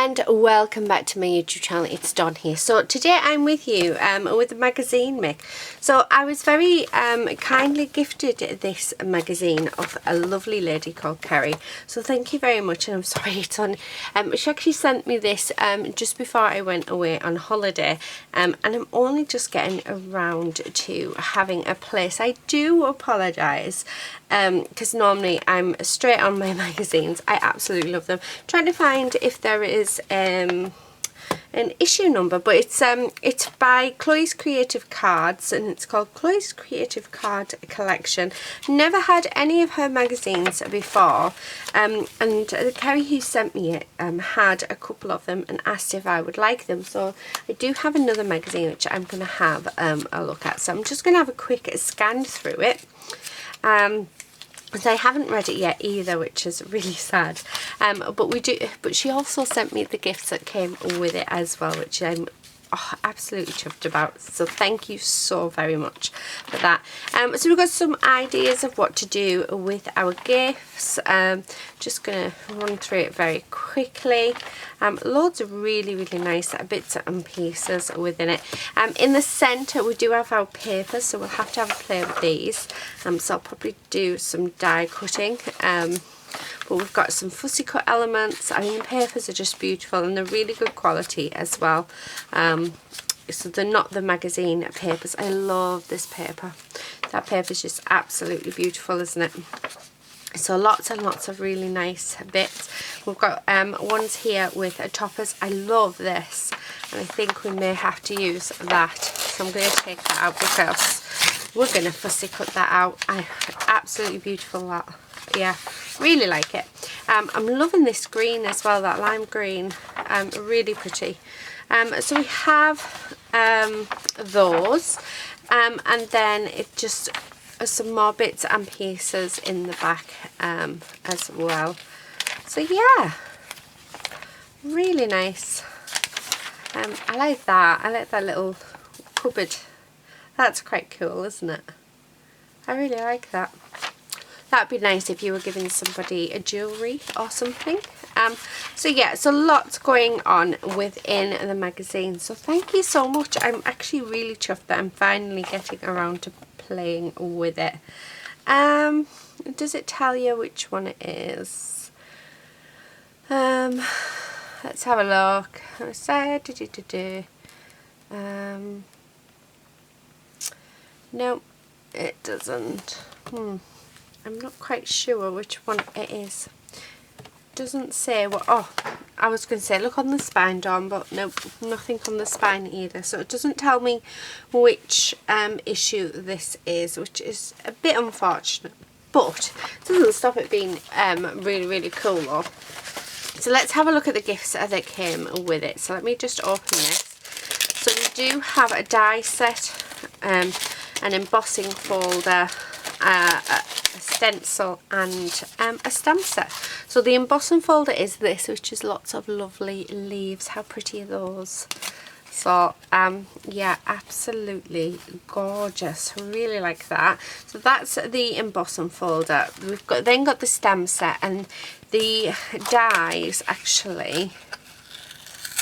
and welcome back to my YouTube channel. It's Dawn here. So today I'm with you with a magazine make. So I was very kindly gifted this magazine of a lovely lady called Kerry. So thank you very much, and I'm sorry it's on. She actually sent me this just before I went away on holiday, and I'm only just getting around to having a place. I do apologise because normally I'm straight on my magazines. I absolutely love them. I'm trying to find if there is an issue number, but it's by Chloe's Creative Cards, and it's called Chloe's Creative Card Collection. Never had any of her magazines before, and Kerry, who sent me it, had a couple of them and asked if I would like them. So I do have another magazine which I'm going to have a look at. So I'm just going to have a quick scan through it. But I haven't read it yet either, which is really sad. But she also sent me the gifts that came with it as well, which I'm absolutely chuffed about. So thank you so very much for that. So we've got some ideas of what to do with our gifts. Just gonna run through it very quickly. Loads of really nice bits and pieces within it. In the centre we do have our papers, so we'll have to have a play with these. So I'll probably do some die cutting. But we've got some fussy cut elements. I mean, the papers are just beautiful and they're really good quality as well. So they're not the magazine papers. I love this paper. That paper is just absolutely beautiful, isn't it? So lots and lots of really nice bits. We've got ones here with toppers. I love this, and I think we may have to use that. So I'm going to take that out because we're going to fussy cut that out. Absolutely beautiful, that. Yeah, really like it. I'm loving this green as well, that lime green. Really pretty. So we have those, and then it just some more bits and pieces in the back as well. So yeah, really nice. I like that. I like that little cupboard. That's quite cool, isn't it? I really like that. That'd be nice if you were giving somebody a jewellery or something. So yeah, so lots going on within the magazine. So thank you so much. I'm actually really chuffed that I'm finally getting around to playing with it. Does it tell you which one it is? Let's have a look. No, it doesn't. I'm not quite sure which one it is. Doesn't say what. Oh, I was going to say look on the spine, Dawn, but nope, nothing on the spine either. So it doesn't tell me which issue this is, which is a bit unfortunate, but it doesn't stop it being really cool though. So let's have a look at the gifts that came with it. So let me just open this. So we do have a die set, an embossing folder, a stencil, and a stamp set. So the embossing folder is this, which is lots of lovely leaves. How pretty are those? So yeah, absolutely gorgeous. Really like that. So that's the embossing folder. We've then got the stamp set, and the dies actually.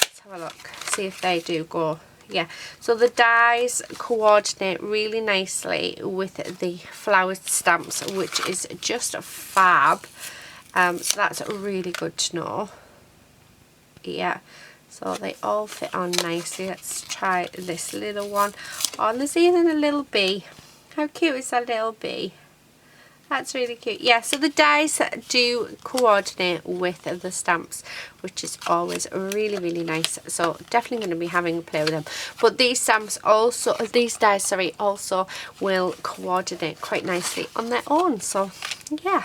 Let's have a look, see if they do go. Yeah, so the dies coordinate really nicely with the flower stamps, which is just fab. So that's really good to know. Yeah, so they all fit on nicely. Let's try this little one. Oh, there's even a little bee. How cute is that little bee? That's really cute. Yeah, so the dies do coordinate with the stamps, which is always really nice. So definitely going to be having a play with them. But these stamps also, these dies, sorry, also will coordinate quite nicely on their own. So yeah,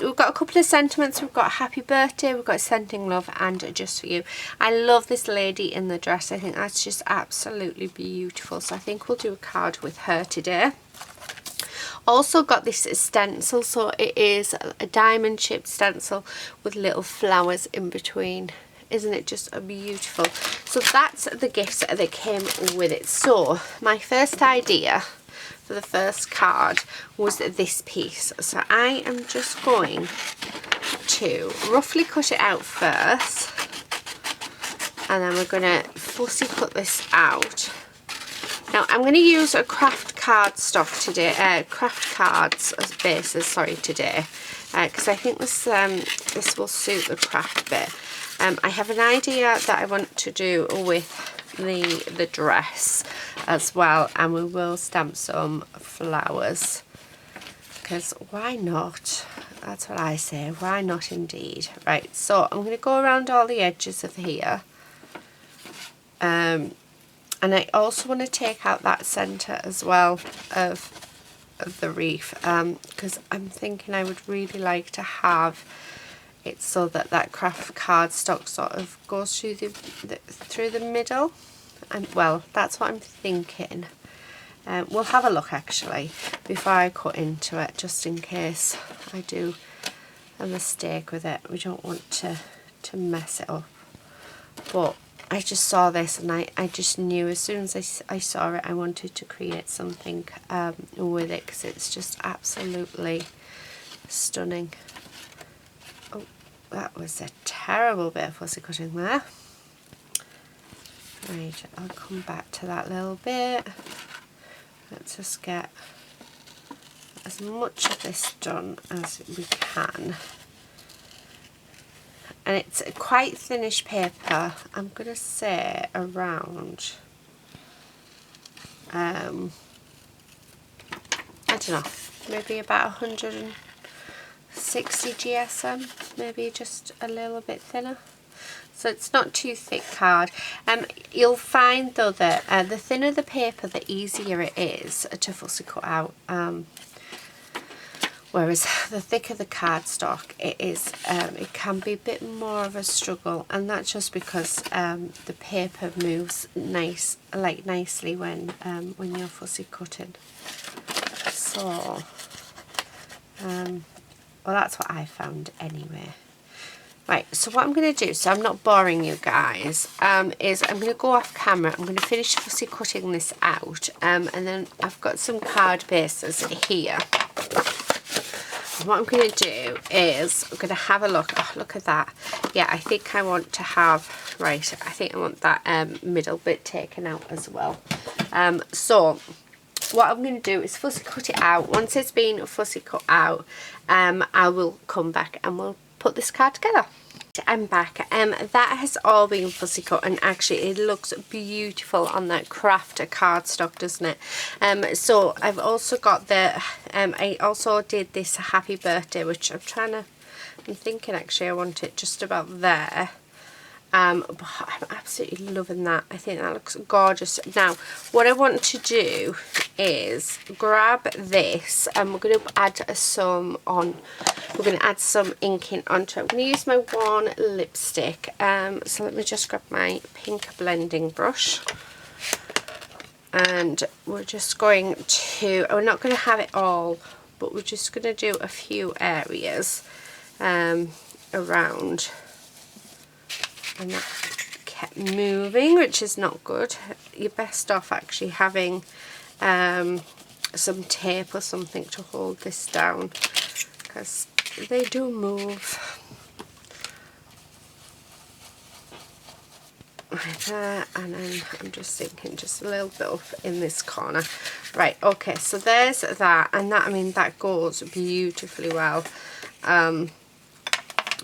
we've got a couple of sentiments. We've got happy birthday, we've got sending love, and just for you. I love this lady in the dress. I think that's just absolutely beautiful. So I think we'll do a card with her today. Also got this stencil, so it is a diamond shaped stencil with little flowers in between. Isn't it just beautiful? So that's the gifts that came with it. So my first idea for the first card was this piece. So I am just going to roughly cut it out first. And then we're going to fussy cut this out. Now I'm going to use a craft cardstock today, craft cards as bases, sorry, today, because I think this will suit the craft bit. I have an idea that I want to do with the dress as well, and we will stamp some flowers, because why not? That's what I say, why not indeed. Right, so I'm going to go around all the edges of here, and I also want to take out that centre as well of the wreath, because I'm thinking I would really like to have it so that that craft cardstock sort of goes through through the middle. And well, that's what I'm thinking. We'll have a look actually before I cut into it, just in case I do a mistake with it. We don't want to mess it up. But I just saw this and I just knew as soon as I saw it, I wanted to create something with it, because it's just absolutely stunning. Oh, that was a terrible bit of fussy cutting there. Right, I'll come back to that little bit. Let's just get as much of this done as we can. And it's a quite thinnish paper. I'm going to say around, I don't know, maybe about 160 GSM, maybe just a little bit thinner. So it's not too thick card. You'll find though that the thinner the paper, the easier it is to fussy cut out. Whereas the thicker the cardstock, it can be a bit more of a struggle, and that's just because the paper moves nicely when you're fussy cutting. So, well, that's what I found anyway. Right, so what I'm going to do, so I'm not boring you guys, is I'm going to go off camera. I'm going to finish fussy cutting this out, and then I've got some card bases here. What I'm going to do is I'm going to have a look. Oh, look at that. Yeah, I think I want to have, right, I think I want that middle bit taken out as well. So what I'm going to do is fussy cut it out. Once it's been fussy cut out, I will come back and we'll put this card together. I'm back. That has all been fussy cut, and actually it looks beautiful on that craft cardstock, doesn't it? So I've also got the I also did this happy birthday, which I'm thinking actually I want it just about there. But I'm absolutely loving that. I think that looks gorgeous. Now what I want to do is grab this, and we're going to add some inking onto it. I'm going to use my one lipstick, so let me just grab my pink blending brush, and we're just going to, we're not going to have it all, but we're just going to do a few areas around. And that kept moving, which is not good. You're best off actually having some tape or something to hold this down, because they do move. Like that, and then I'm just thinking just a little bit up in this corner. Right, okay, so there's that, and that, I mean, that goes beautifully well.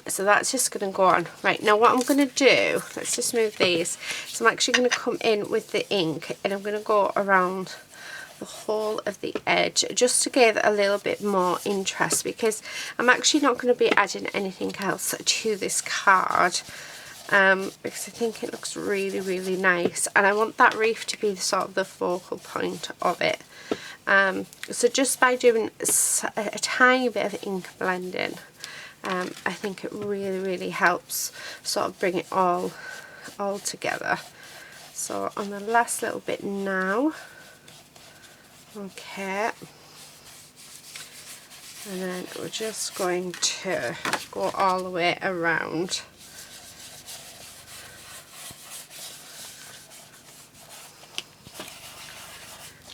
So that's just going to go on. Right, now what I'm going to do, let's just move these. So I'm actually going to come in with the ink, and I'm going to go around the whole of the edge just to give a little bit more interest, because I'm actually not going to be adding anything else to this card, because I think it looks really, really nice, and I want that wreath to be sort of the focal point of it. So just by doing a tiny bit of ink blending, I think it really, really helps sort of bring it all together. So on the last little bit now, okay, and then we're just going to go all the way around.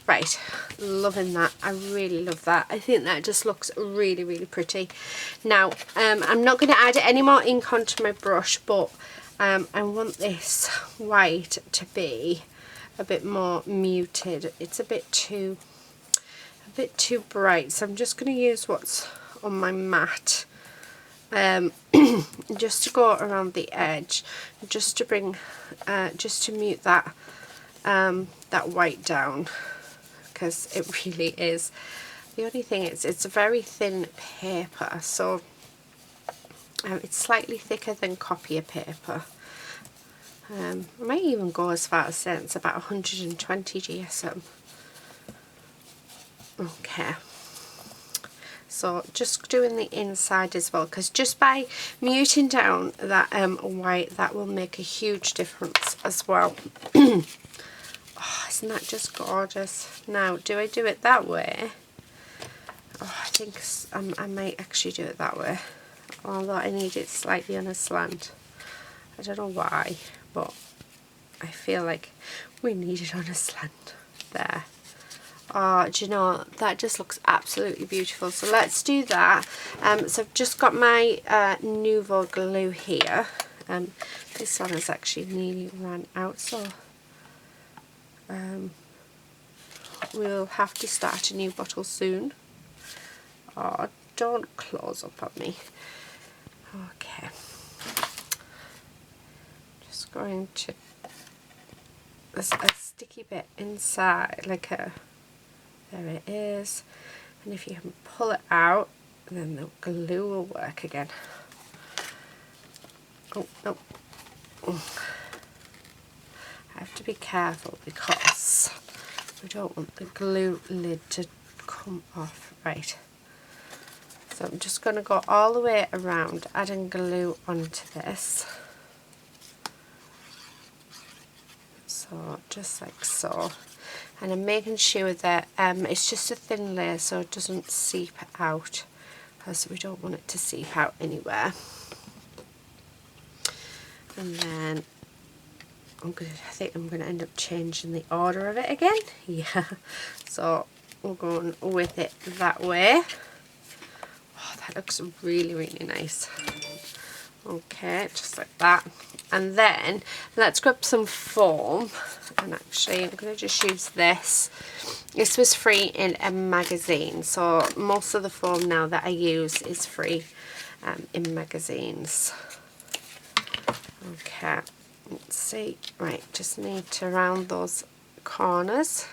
Right, loving that. I really love that. I think that just looks really, really pretty. Now, I'm not going to add any more ink onto my brush, but I want this white to be a bit more muted. It's a bit too bright, so I'm just going to use what's on my mat, just to go around the edge, just to bring, just to mute that that white down, because it really is. The only thing is, it's a very thin paper, so it's slightly thicker than copier paper. I might even go as far as saying it's about 120 GSM. Okay, so just doing the inside as well, because just by muting down that white, that will make a huge difference as well. Oh, isn't that just gorgeous? Now, do I do it that way? Oh, I think I might actually do it that way, although I need it slightly on a slant. I don't know why, but I feel like we need it on a slant there. Oh, do you know, that just looks absolutely beautiful. So let's do that. So I've just got my Nouveau glue here. This one has actually nearly run out, so we'll have to start a new bottle soon. Oh, don't close up on me. Okay. Just going to, there's a sticky bit inside, like a, there it is. And if you can pull it out, then the glue will work again. Oh, no. I have to be careful because we don't want the glue lid to come off. Right. So I'm just going to go all the way around, adding glue onto this. So just like so. And I'm making sure that it's just a thin layer so it doesn't seep out, because we don't want it to seep out anywhere. And then I think I'm going to end up changing the order of it again. Yeah, so we're going with it that way. Oh, that looks really, really nice. Okay, just like that. And then let's grab some foam, and actually I'm going to just use this. This was free in a magazine, so most of the foam now that I use is free in magazines. Okay, let's see. Right, just need to round those corners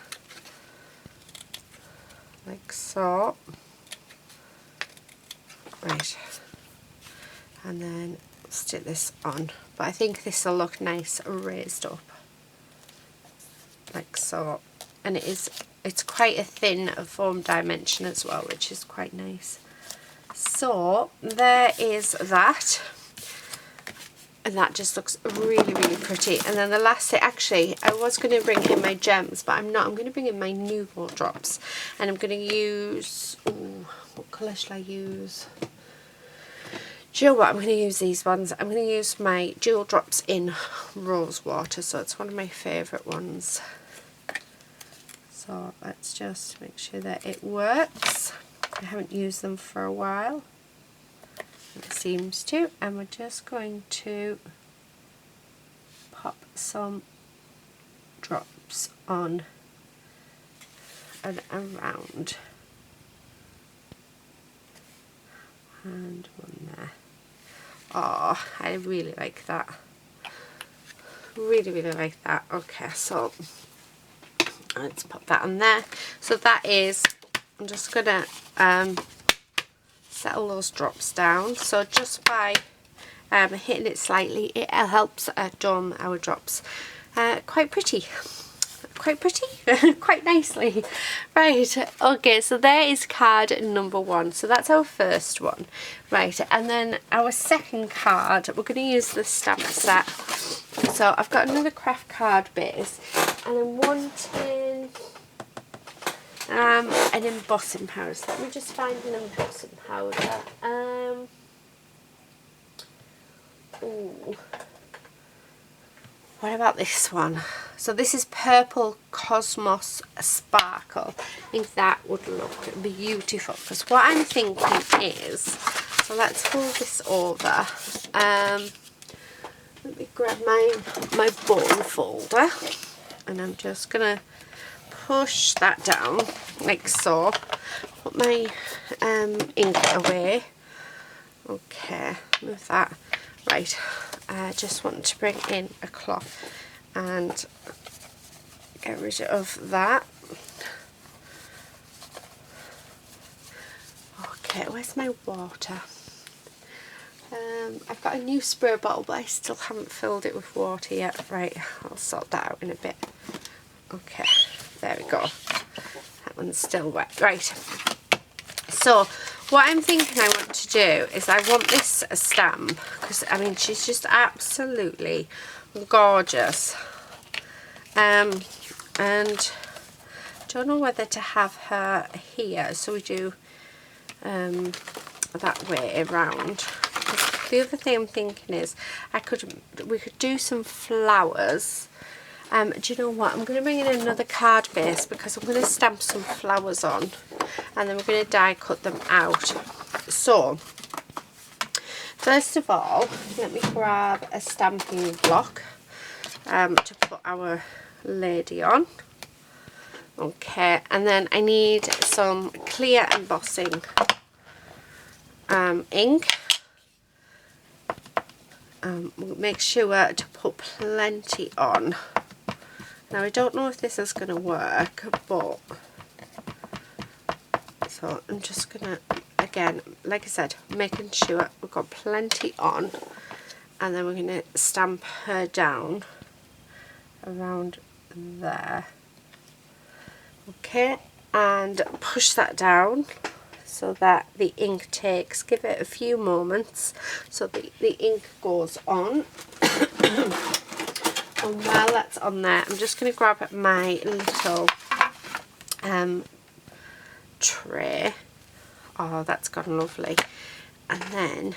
like so. Right, and then stick this on, but I think this will look nice raised up like so. And it's quite a thin foam dimension as well, which is quite nice. So there is that, and that just looks really, really pretty. And then the last thing, actually I was going to bring in my gems, but I'm not. I'm going to bring in my Nouveau drops, and I'm going to use, ooh, what colour shall I use? Do you know what, I'm going to use these ones. I'm going to use my Jewel Drops in Rose Water, so it's one of my favourite ones. So let's just make sure that it works. I haven't used them for a while. It seems to. And we're just going to pop some drops on and around. And one there. Oh, I really like that. Really, really like that. Okay, so let's pop that on there. So that is, I'm just gonna settle those drops down. So just by hitting it slightly, it helps dome our drops quite pretty. Quite nicely. Right, okay, so there is card number 1. So that's our first one. Right, and then our second card, we're going to use the stamp set. So I've got another craft card base, and I'm wanting an embossing powder. So let me just find an embossing powder. Ooh. What about this one? So this is Purple Cosmos Sparkle. I think that would look beautiful, because what I'm thinking is, so let's fold this over. Let me grab my bone folder, and I'm just gonna push that down like so. Put my ink away. Okay, move that. Right, I just want to bring in a cloth and get rid of that. Okay, where's my water? I've got a new spray bottle, but I still haven't filled it with water yet. Right, I'll sort that out in a bit. Okay, there we go. That one's still wet. Right, so what I'm thinking I want to do is I want this stamp, because I mean she's just absolutely gorgeous. And don't know whether to have her here, so we do that way around. The other thing I'm thinking is we could do some flowers. Do you know what? I'm going to bring in another card base because I'm going to stamp some flowers on, and then we're going to die cut them out. So first of all, let me grab a stamping block to put our lady on. Okay, and then I need some clear embossing ink. Make sure to put plenty on. Now I don't know if this is going to work, but so I'm just gonna, again, like I said, making sure we've got plenty on, and then we're going to stamp her down around there. Okay, and push that down so that the ink takes, give it a few moments so the ink goes on. And while that's on there, I'm just going to grab my little tray. Oh, that's gone lovely. And then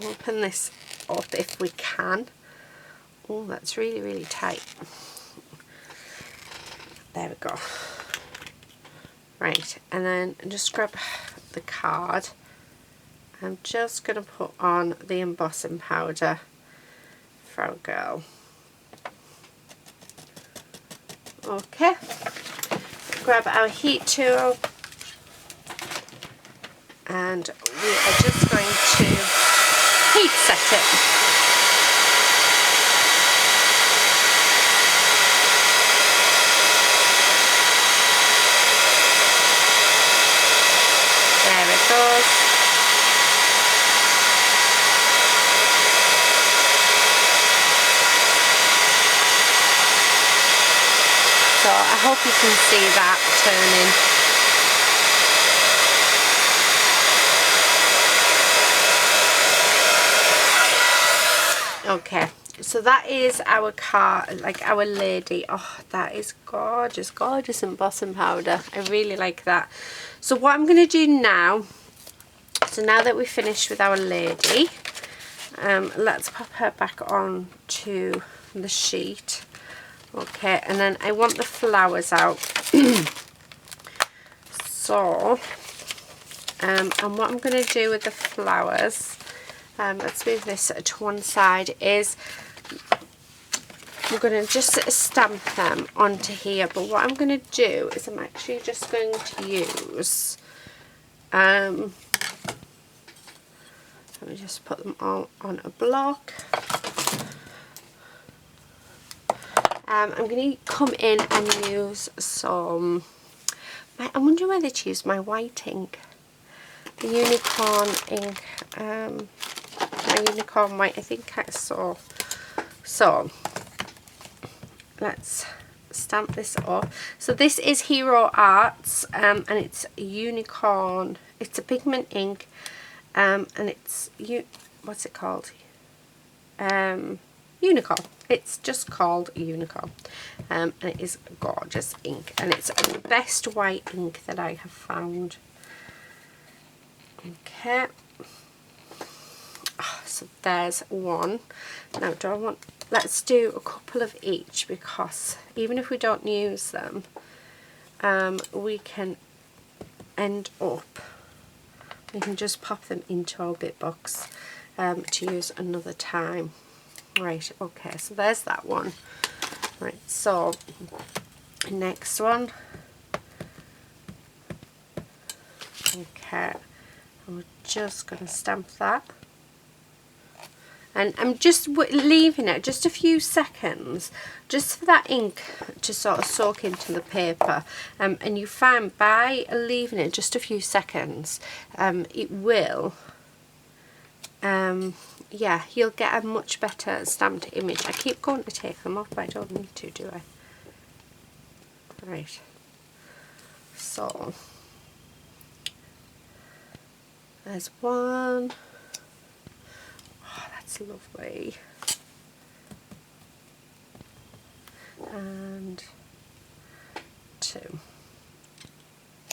open this up if we can. Oh, that's really, really tight. There we go. Right, and then just grab the card. I'm just going to put on the embossing powder for our girl. Okay, grab our heat tool, and we are just going to heat set it. There it goes. So I hope you can see that turning. Okay, so that is our card, like our lady. Oh, that is gorgeous, gorgeous embossing powder. I really like that. So what I'm going to do now, so now that we've finished with our lady, let's pop her back on to the sheet. Okay, and then I want the flowers out. So, and what I'm going to do with the flowers, let's move this to one side, is we're going to just stamp them onto here. But what I'm going to do is I'm actually just going to use, let me just put them all on a block. I'm going to come in and use some, I'm wondering whether to use my white ink, the unicorn ink, my unicorn white, I think I saw. So let's stamp this off. So this is Hero Arts, and it's unicorn, it's a pigment ink, and it's, what's it called? Unicorn. It's just called Unicorn, and it is gorgeous ink, and it's the best white ink that I have found. Okay, so there's one. Now do I want, let's do a couple of each, because even if we don't use them, we can end up, we can just pop them into our bit box to use another time. Right, okay, so there's that one. Right, so next one. Okay, and we're just going to stamp that. And I'm just leaving it just a few seconds just for that ink to sort of soak into the paper. And you find by leaving it just a few seconds, it will, yeah, you'll get a much better stamped image. I keep going to take them off, but I don't need to, do I? Right. So, there's one. Oh, that's lovely. And two.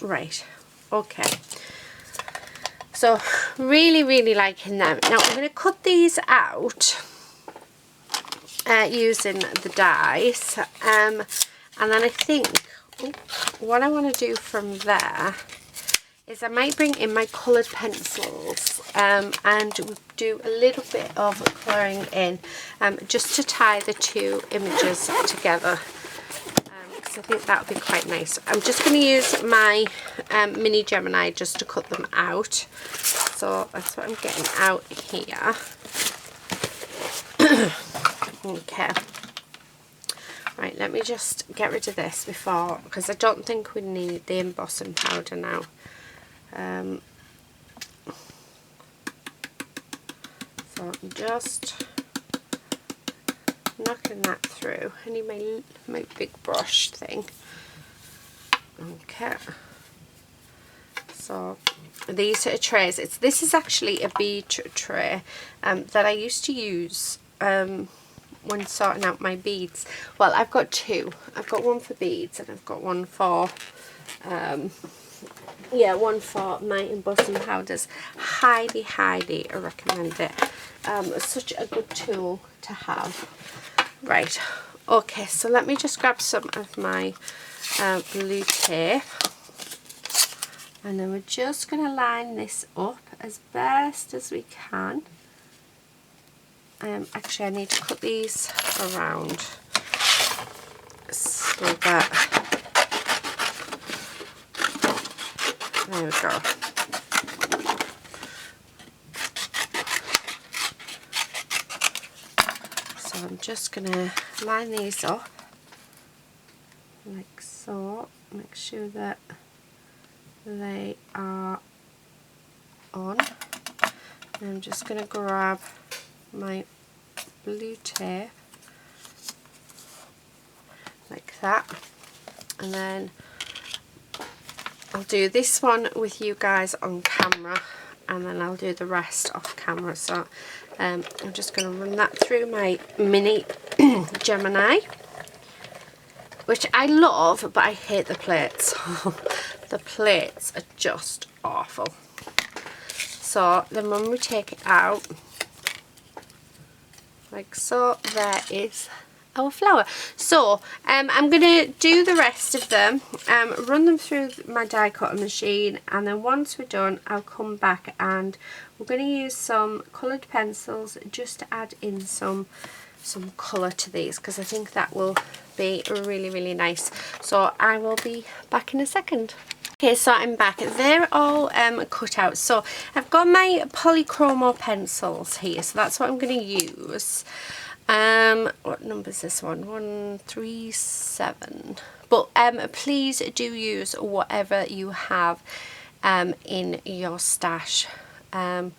Right, okay. So, really liking them. Now, I'm going to cut these out using the dies. And then I think what I want to do from there is I might bring in my coloured pencils and do a little bit of colouring in just to tie the two images together, because I think that would be quite nice. I'm just going to use my mini Gemini just to cut them out. So that's what I'm getting out here. Okay. Right, let me just get rid of this before, because I don't think we need the embossing powder now. So I'm just knocking that through. I need my big brush thing. Okay. So these are trays. This is actually a bead tray that I used to use when sorting out my beads. Well, I've got two. I've got one for beads and I've got one for yeah, one for my embossing powders. Highly recommend it. It's such a good tool to have. Right, okay, so let me just grab some of my blue tape, and then we're just going to line this up as best as we can. Actually, I need to cut these around so that, there we go. So I'm just going to line these up like so, make sure that they are on. And I'm just going to grab my blue tape like that, and then I'll do this one with you guys on camera, and then I'll do the rest off camera. So I'm just going to run that through my mini Gemini, which I love, but I hate the plates. The plates are just awful. So then when we take it out, like so, there is our flower. So I'm going to do the rest of them, run them through my die cutter machine, and then once we're done I'll come back and we're going to use some coloured pencils just to add in some colour to these, because I think that will be really nice. So I will be back in a second. Okay, so I'm back. They're all cut out. So I've got my polychromo pencils here, so that's what I'm going to use. What number is this one? 137. But please do use whatever you have in your stash. I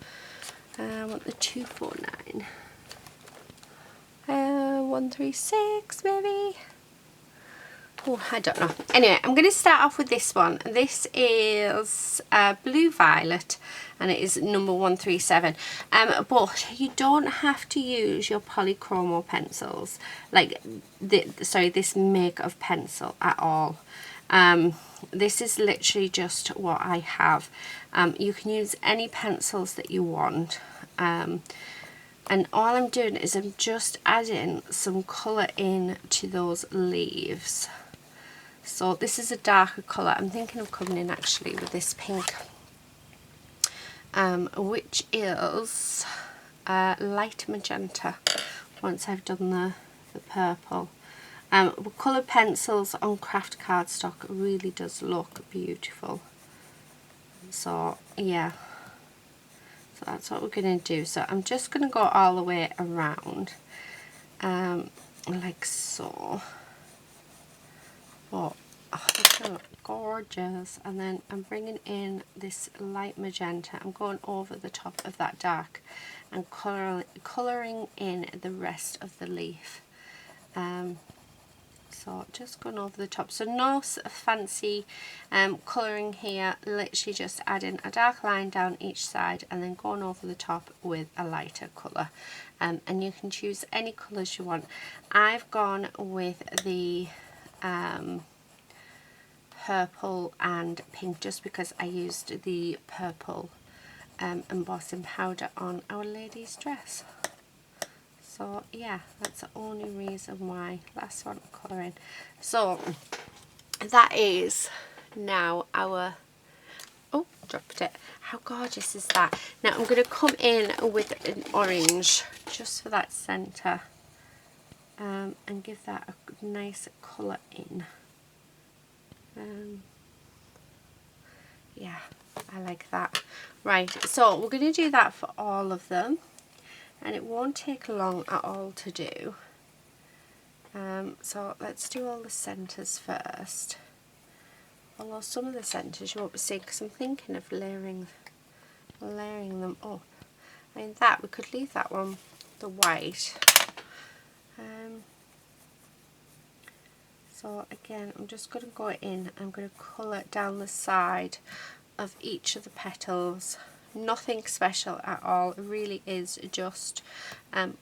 want the 249. 136 maybe. Oh, I don't know. Anyway, I'm going to start off with this one. This is Blue Violet, and it is number 137. But you don't have to use your polychromo pencils, like this make of pencil at all. This is literally just what I have. You can use any pencils that you want. And all I'm doing is I'm just adding some colour in to those leaves. So this is a darker colour. I'm thinking of coming in actually with this pink, which is light magenta. once I've done the purple. Coloured pencils on craft cardstock really does look beautiful. So yeah, so that's what we're going to do. So I'm just going to go all the way around, like so. Oh, they look gorgeous. And then I'm bringing in this light magenta. I'm going over the top of that dark and colouring in the rest of the leaf. So just going over the top. So no fancy colouring here, literally just adding a dark line down each side and then going over the top with a lighter colour. And you can choose any colours you want. I've gone with the purple and pink just because I used the purple embossing powder on Our Lady's dress. So yeah, that's the only reason why. Last one, colouring. So that is now our, oh, dropped it. How gorgeous is that? Now I'm going to come in with an orange just for that centre, and give that a nice colour in. Yeah, I like that. Right, so we're going to do that for all of them, and it won't take long at all to do. So let's do all the centres first. Although some of the centres you won't be seeing because I'm thinking of layering them up. I mean, that we could leave that one the white. So again, I'm just going to go in, I'm going to colour down the side of each of the petals. Nothing special at all, it really is just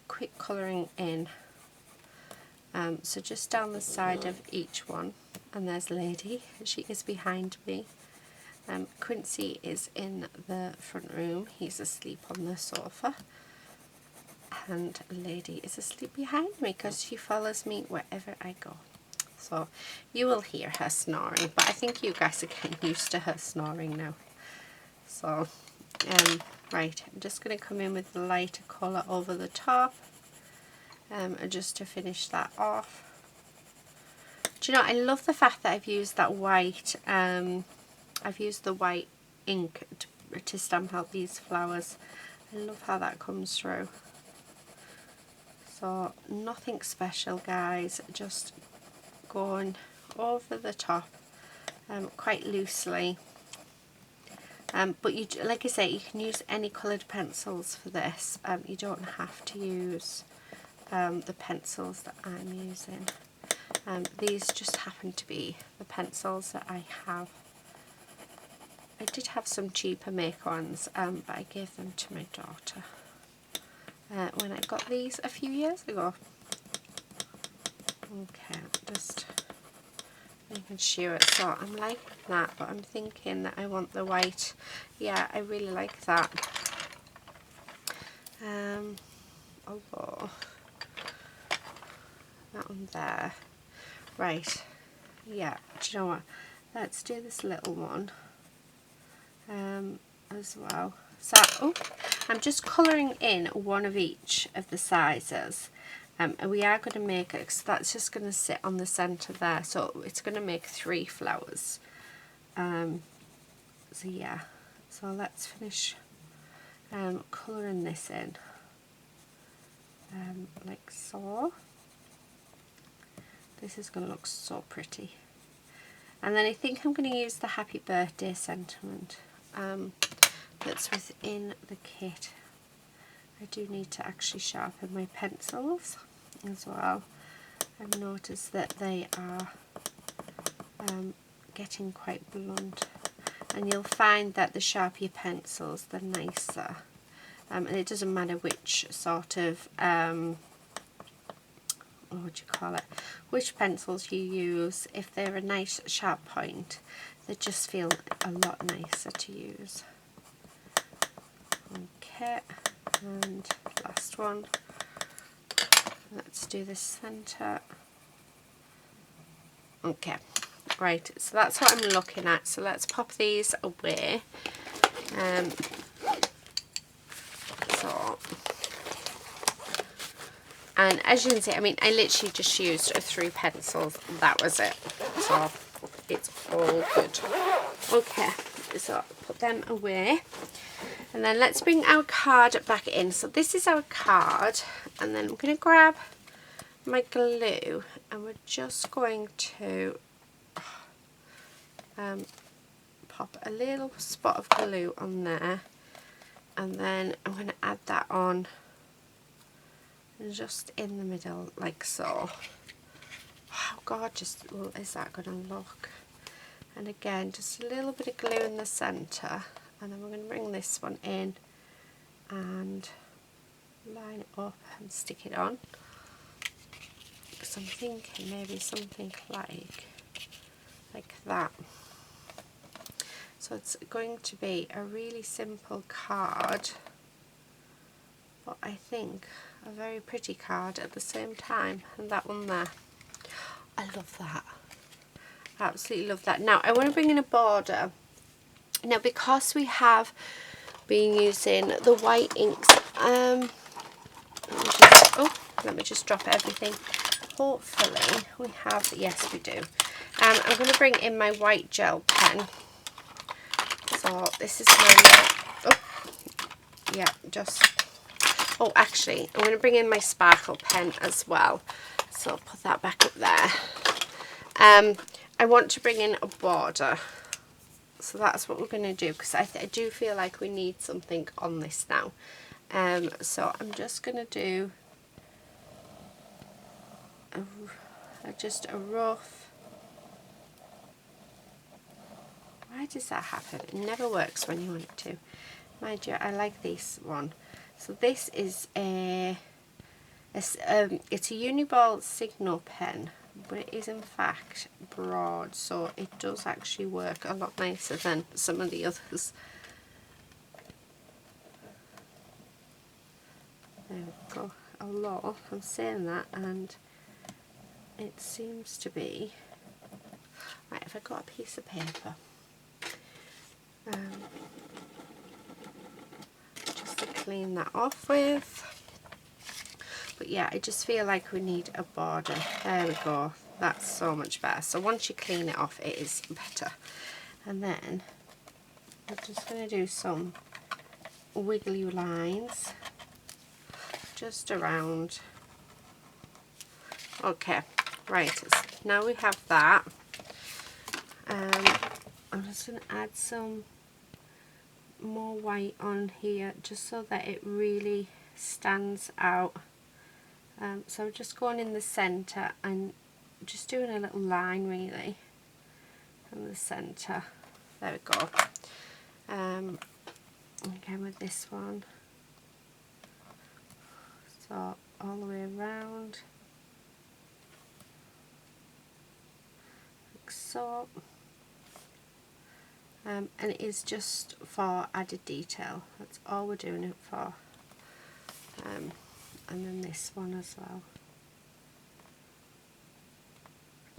quick colouring in. So just down the side of each one. And there's Lady, she is behind me. Quincy is in the front room, he's asleep on the sofa. And Lady is asleep behind me because she follows me wherever I go. So you will hear her snoring, but I think you guys are getting used to her snoring now. So, right, I'm just going to come in with the lighter colour over the top, just to finish that off. Do you know, I love the fact that I've used that white, I've used the white ink to stamp out these flowers. I love how that comes through. So nothing special, guys, just going over the top quite loosely, but you, like I say, you can use any coloured pencils for this. You don't have to use the pencils that I'm using. These just happen to be the pencils that I have. I did have some cheaper make ones, but I gave them to my daughter when I got these a few years ago. Okay, just making sure. So I'm liking that, but I'm thinking that I want the white. Yeah, I really like that. Although that one there. Right. Yeah. Do you know what? Let's do this little one as well. So, oh, I'm just colouring in one of each of the sizes. And we are going to make it, so that's just going to sit on the centre there, so it's going to make 3 flowers. So yeah, so let's finish colouring this in, like so. This is going to look so pretty. And then I think I'm going to use the happy birthday sentiment that's within the kit. I do need to actually sharpen my pencils as well. I've noticed that they are getting quite blunt, and you'll find that the sharper your pencils, the nicer. And it doesn't matter which sort of what do you call it, which pencils you use. If they're a nice sharp point, they just feel a lot nicer to use. Okay, and last one. Let's do the centre. Okay, right, so that's what I'm looking at. So let's pop these away. So And as you can see, I mean, I literally just used 3 pencils. That was it. So it's all good. Okay, so put them away. And then let's bring our card back in. So this is our card. And then I'm going to grab my glue. And we're just going to pop a little spot of glue on there. And then I'm going to add that on just in the middle, like so. How gorgeous is that going to look? And again, just a little bit of glue in the centre, and then we're going to bring this one in and line it up and stick it on. So I'm thinking maybe something like that. So it's going to be a really simple card, but I think a very pretty card at the same time. And that one there, I love that. Absolutely love that. Now I want to bring in a border. Now because we have been using the white inks, let me just drop everything. Hopefully we have, yes we do. I'm going to bring in my white gel pen. So this is my, actually I'm going to bring in my sparkle pen as well. So I'll put that back up there. I want to bring in a border. So that's what we're going to do, because I do feel like we need something on this now. So I'm just going to do just a rough. Why does that happen? It never works when you want it to. Mind you, I like this one. So this is it's a Uniball Signal pen, but it is in fact broad, so it does actually work a lot nicer than some of the others. There we go. A lot. I'm saying that, and it seems to be right. If I got a piece of paper, just to clean that off with. But yeah, I just feel like we need a border. There we go. That's so much better. So once you clean it off, it is better. And then I'm just going to do some wiggly lines just around. Okay, right. So now we have that. I'm just going to add some more white on here just so that it really stands out. So I'm just going in the centre and just doing a little line really from the centre. There we go. Again with this one. So all the way around. Like so. And it is just for added detail. That's all we're doing it for. And then this one as well.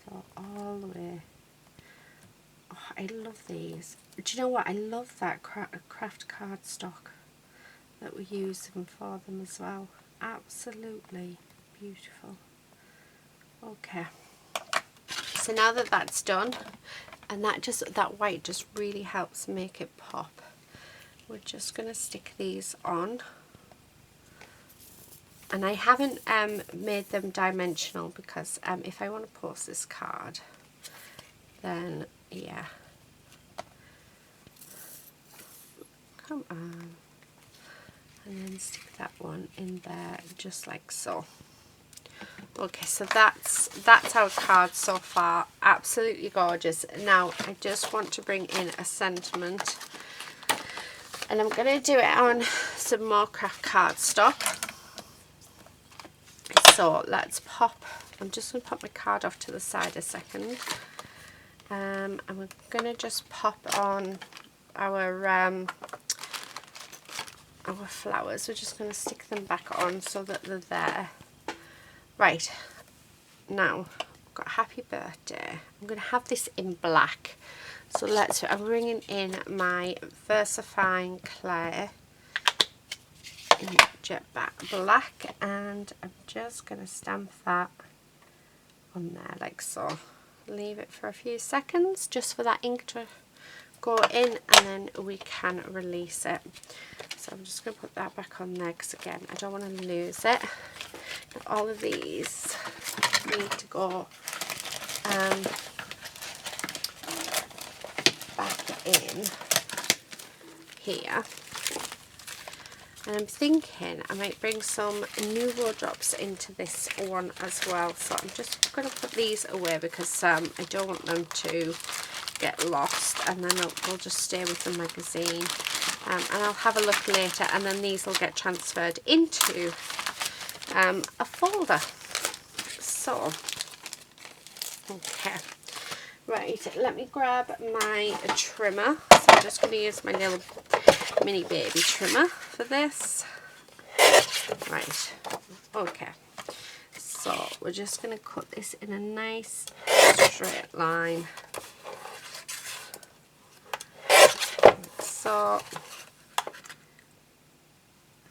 So all the way. Oh, I love these. Do you know what? I love that craft cardstock that we're using for them as well. Absolutely beautiful. Okay. So now that that's done, and that white just really helps make it pop, we're just going to stick these on. And I haven't made them dimensional because if I want to post this card, then yeah. Come on. And then stick that one in there just like so. Okay, so that's our card so far. Absolutely gorgeous. Now I just want to bring in a sentiment, and I'm going to do it on some more craft cardstock. So let's pop, I'm just going to pop my card off to the side a second, and we're going to just pop on our flowers. We're just going to stick them back on so that they're there. Right, now I've got happy birthday. I'm going to have this in black. So I'm bringing in my VersaFine Clay jet black, and I'm just going to stamp that on there like so. Leave it for a few seconds just for that ink to go in, and then we can release it. So I'm just going to put that back on there because again I don't want to lose it. All of these need to go back in here. And I'm thinking I might bring some Nouveau drops into this one as well. So I'm just going to put these away because I don't want them to get lost, and then they'll just stay with the magazine. And I'll have a look later, and then these will get transferred into a folder. So, okay. Right, let me grab my trimmer. So I'm just going to use my little mini baby trimmer for this. Right, okay. So we're just going to cut this in a nice straight line. Like so.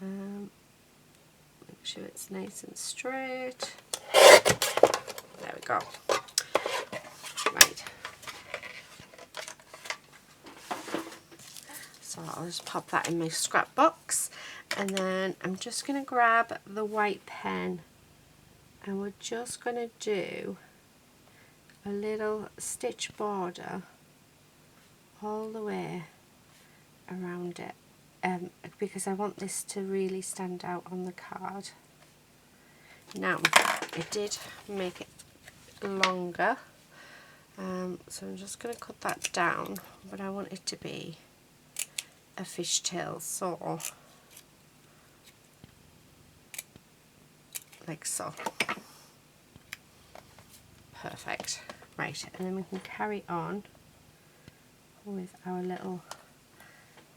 Make sure it's nice and straight. There we go. Right. So I'll just pop that in my scrap box, and then I'm just going to grab the white pen, and we're just going to do a little stitch border all the way around it, because I want this to really stand out on the card. Now, I did make it longer, so I'm just going to cut that down, but I want it to be a fishtail, so like so. Perfect. Right, and then we can carry on with our little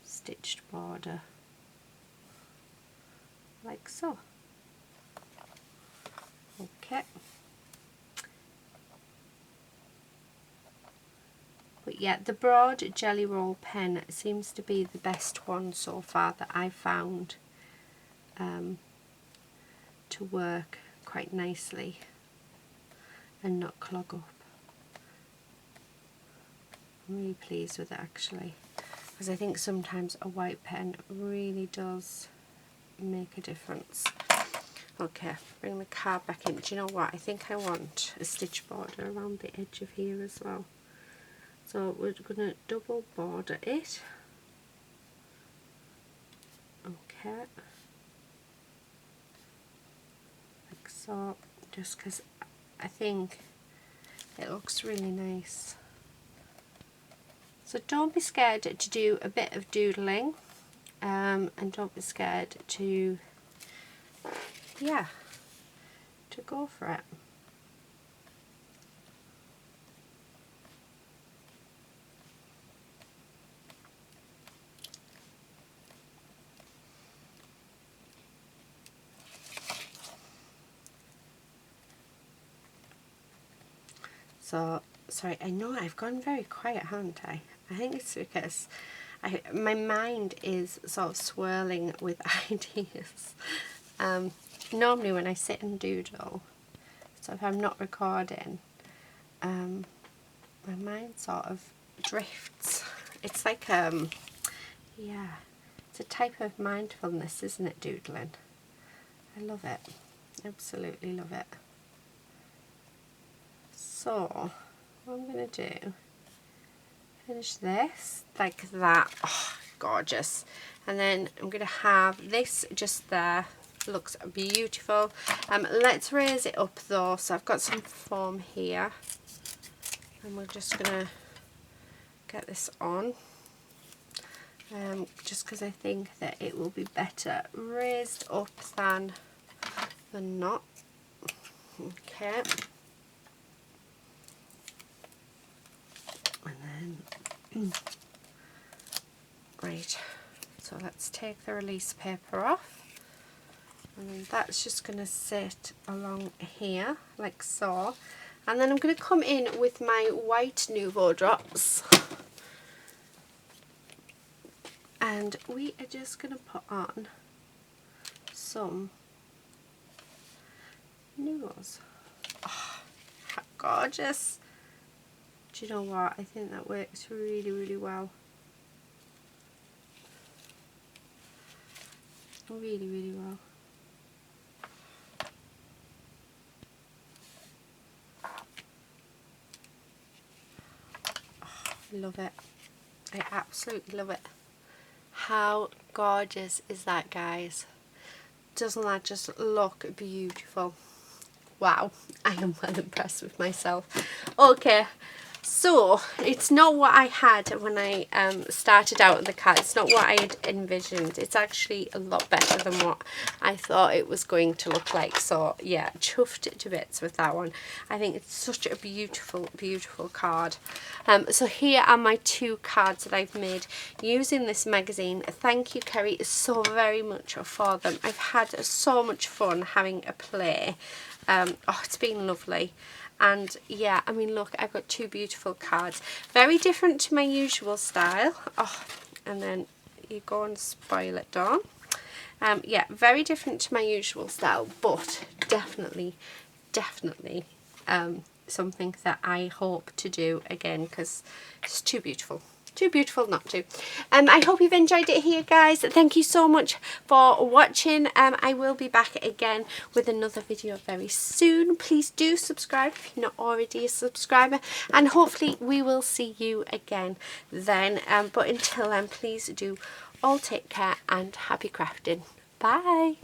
stitched border like so. Okay. But yeah, the broad jelly roll pen seems to be the best one so far that I found to work quite nicely and not clog up. I'm really pleased with it actually, because I think sometimes a white pen really does make a difference. Okay, bring the card back in. Do you know what? I think I want a stitch border around the edge of here as well. So we're going to double border it. Okay. Like so, just because I think it looks really nice. So don't be scared to do a bit of doodling, and don't be scared to, yeah, to go for it. So, sorry, I know I've gone very quiet, haven't I? I think it's because my mind is sort of swirling with ideas. Normally when I sit and doodle, so if I'm not recording, my mind sort of drifts. It's like, yeah, it's a type of mindfulness, isn't it, doodling? I love it. Absolutely love it. So, what I'm going to do, finish this like that. Oh, gorgeous. And then I'm going to have this just there. Looks beautiful. Let's raise it up though. So I've got some foam here, and we're just going to get this on. Just because I think that it will be better raised up than not. Okay. And then, right, so let's take the release paper off, and then that's just going to sit along here like so, and then I'm going to come in with my white Nouveau drops, and we are just going to put on some noodles. Oh, how gorgeous. Do you know what? I think that works really, really well. Really, really well. Oh, I love it. I absolutely love it. How gorgeous is that, guys? Doesn't that just look beautiful? Wow, I am well impressed with myself. Okay, so it's not what I had when I started out with the card. It's not what I had envisioned. It's actually a lot better than what I thought it was going to look like. So yeah, chuffed it to bits with that one. I think it's such a beautiful, beautiful card. So here are my 2 cards that I've made using this magazine. Thank you, Kerry, so very much for them. I've had so much fun having a play. Oh, it's been lovely. And yeah, I mean, look, I've got 2 beautiful cards. Very different to my usual style. Oh, and then you go and spoil it, Dawn. Yeah, very different to my usual style, but definitely something that I hope to do again, because it's too beautiful. Too beautiful not to. I hope you've enjoyed it here, guys. Thank you so much for watching. I will be back again with another video very soon. Please do subscribe if you're not already a subscriber, and hopefully we will see you again then. But until then, please do all take care and happy crafting. Bye.